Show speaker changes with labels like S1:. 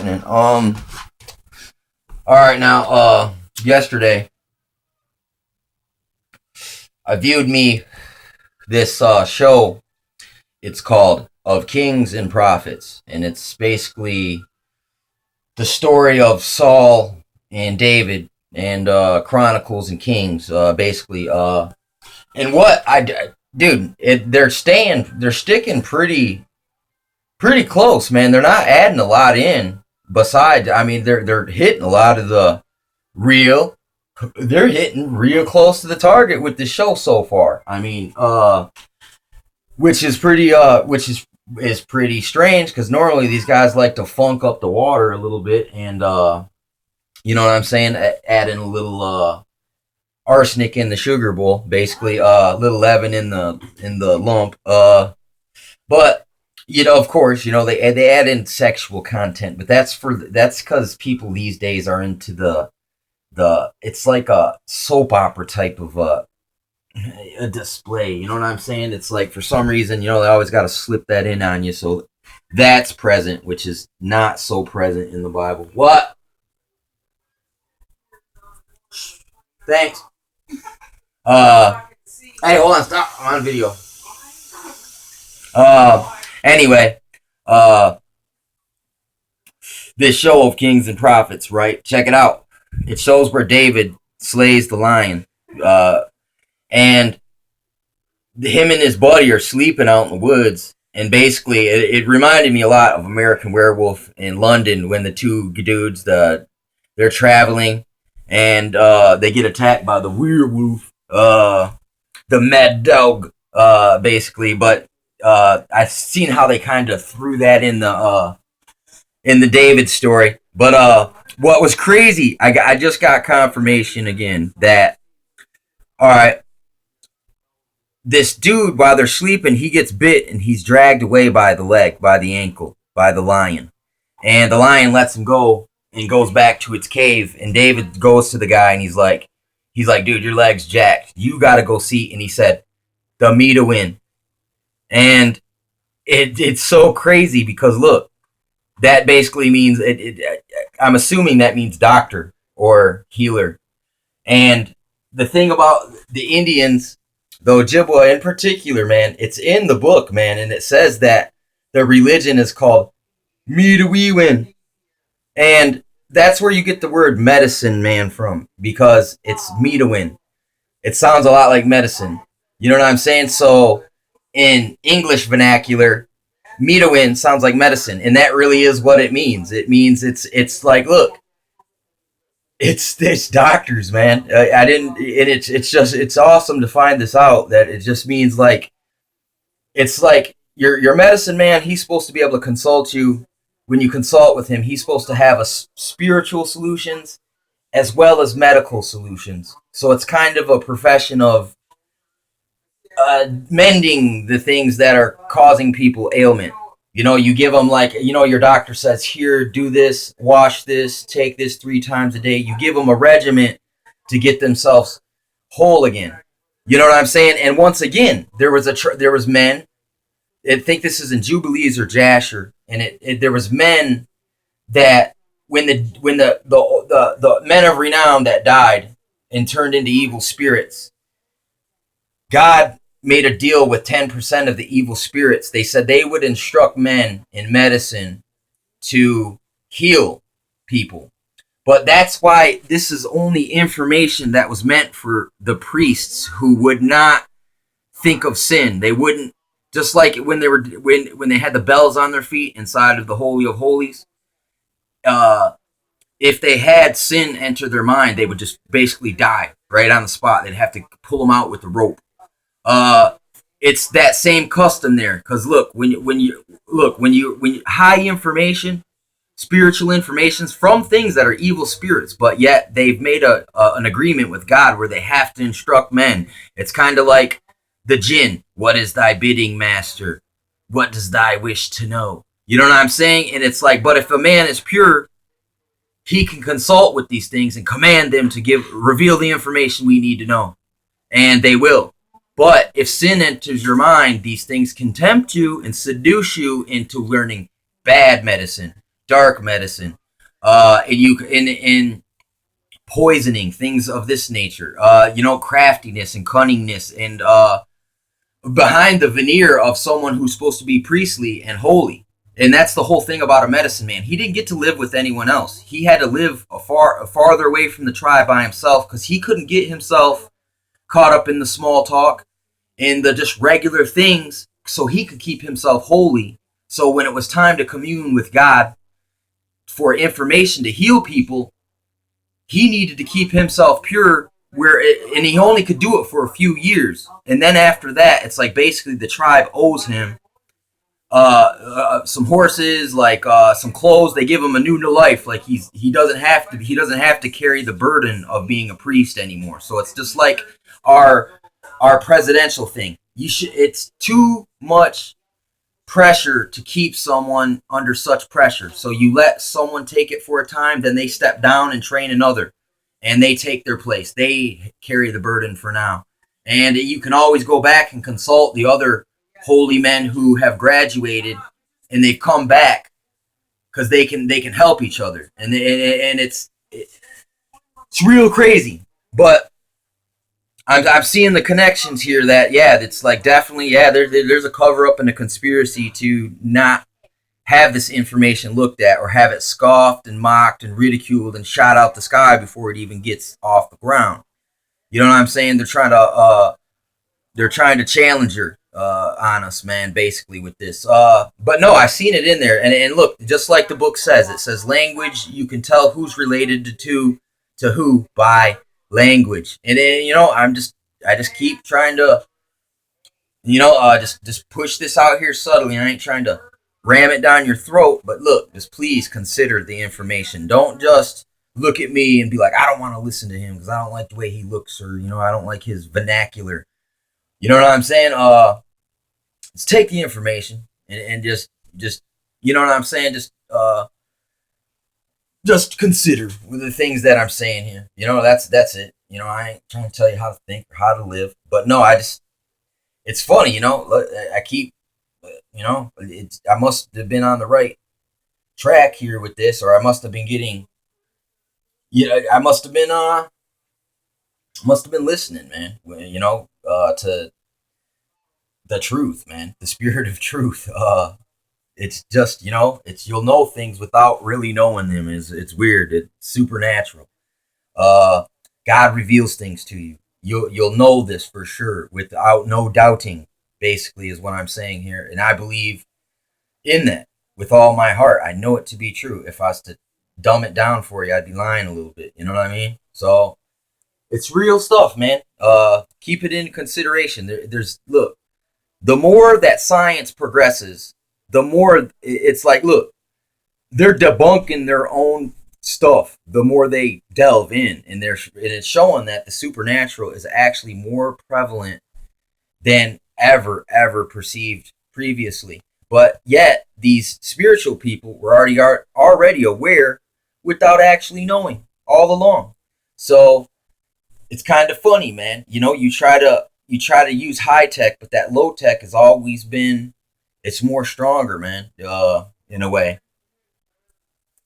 S1: happening. All right, now, yesterday I viewed this show. It's called Of Kings and Prophets, and it's basically the story of Saul and David and Chronicles and Kings, basically. And dude, they're sticking pretty close, man. They're not adding a lot in. Besides, I mean, they're hitting a lot of the real. They're hitting real close to the target with the show so far. I mean, which is pretty strange because normally these guys like to funk up the water a little bit and you know what I'm saying, add in a little arsenic in the sugar bowl, basically a little leaven in the lump. But of course, they add in sexual content, but that's because people these days are into the it's like a soap opera type of a display. You know what I'm saying? It's like for some reason, they always got to slip that in on you, so that's present, which is not so present in the Bible. What? Thanks. Hey, hold on, stop. I'm on video. Anyway, this show of Kings and Prophets, right? Check it out. It shows where David slays the lion, and him and his buddy are sleeping out in the woods. And basically, it reminded me a lot of American Werewolf in London when the two dudes, they're traveling, and they get attacked by the werewolf, the mad dog, basically. But I've seen how they kind of threw that in the David story. But what was crazy, I just got confirmation again that, all right, this dude, while they're sleeping, he gets bit and he's dragged away by the leg, by the ankle, by the lion. And the lion lets him go and goes back to its cave. And David goes to the guy and he's like, dude, your leg's jacked. You got to go see. And he said, the medawin. And it's so crazy because look, that basically means, I'm assuming that means doctor or healer. And the thing about the Indians, the Ojibwa in particular, man, it's in the book, man, and it says that their religion is called medawin. And that's where you get the word medicine man from, because it's medawin. It sounds a lot like medicine. You know what I'm saying? So in English vernacular, medawin sounds like medicine, and that really is what it means. It means it's like, look, it's doctors, man. I didn't, and it's awesome to find this out, that it just means like, it's like your medicine man. He's supposed to be able to consult you. When you consult with him, he's supposed to have spiritual solutions as well as medical solutions. So it's kind of a profession of mending the things that are causing people ailment. You give them, like, your doctor says, here, do this, wash this, take this 3 times a day. You give them a regimen to get themselves whole again. You know what I'm saying? And once again, there was men. I think this is in Jubilees or Jasher, and there was men that when the men of renown that died and turned into evil spirits, God made a deal with 10% of the evil spirits. They said they would instruct men in medicine to heal people. But that's why this is only information that was meant for the priests who would not think of sin. They wouldn't, just like when they had the bells on their feet inside of the Holy of Holies. If they had sin enter their mind, they would just basically die right on the spot. They'd have to pull them out with the rope. It's that same custom there, because look, when you high information, spiritual informations from things that are evil spirits, but yet they've made an agreement with God where they have to instruct men. It's kind of like the jinn. What is thy bidding, master? What does thy wish to know? You know what I'm saying? And it's like, but if a man is pure, he can consult with these things and command them to reveal the information we need to know, and they will. But if sin enters your mind, these things can tempt you and seduce you into learning bad medicine, dark medicine, and you in poisoning, things of this nature. Craftiness and cunningness, and behind the veneer of someone who's supposed to be priestly and holy. And that's the whole thing about a medicine man. He didn't get to live with anyone else. He had to live farther away from the tribe by himself because he couldn't get himself caught up in the small talk and the just regular things so he could keep himself holy. So when it was time to commune with God for information to heal people, he needed to keep himself pure and he only could do it for a few years. And then after that, it's like basically the tribe owes him some horses, like some clothes. They give him a new life. Like he doesn't have to carry the burden of being a priest anymore. So it's just like our presidential thing. It's too much pressure to keep someone under such pressure. So you let someone take it for a time, then they step down and train another, and they take their place. They carry the burden for now. And you can always go back and consult the other holy men who have graduated and they've come back because they can help each other. And it's real crazy. But I'm seeing the connections here that, yeah, it's like definitely, yeah, there's a cover up and a conspiracy to not have this information looked at or have it scoffed and mocked and ridiculed and shot out the sky before it even gets off the ground. You know what I'm saying? They're trying to challenge her on us, man, basically with this. But no, I seen it in there, and look, just like the book says, it says language. You can tell who's related to who by language. And then I just keep trying to just push this out here subtly. I ain't trying to ram it down your throat, but look, just please consider the information. Don't just look at me and be like, I don't want to listen to him because I don't like the way he looks, or I don't like his vernacular. You know what I'm saying? Let's take the information and just you know what I'm saying? Just consider the things that I'm saying here. That's it. I ain't trying to tell you how to think or how to live. But no, it's funny, I keep, I must have been on the right track here with this, or I must have been getting, I must have been listening, man, to the truth, man, the spirit of truth. It's just, you'll know things without really knowing them. It's weird. It's supernatural. God reveals things to you. You'll know this for sure without no doubting, basically, is what I'm saying here. And I believe in that with all my heart. I know it to be true. If I was to dumb it down for you, I'd be lying a little bit. You know what I mean? So it's real stuff, man. Keep it in consideration. Look, the more that science progresses, the more it's like, look, they're debunking their own stuff. The more they delve in, and it's showing that the supernatural is actually more prevalent than ever perceived previously. But yet, these spiritual people were already aware without actually knowing all along. So it's kind of funny, man. You try to use high tech, but that low tech has always been, it's more stronger, man, in a way.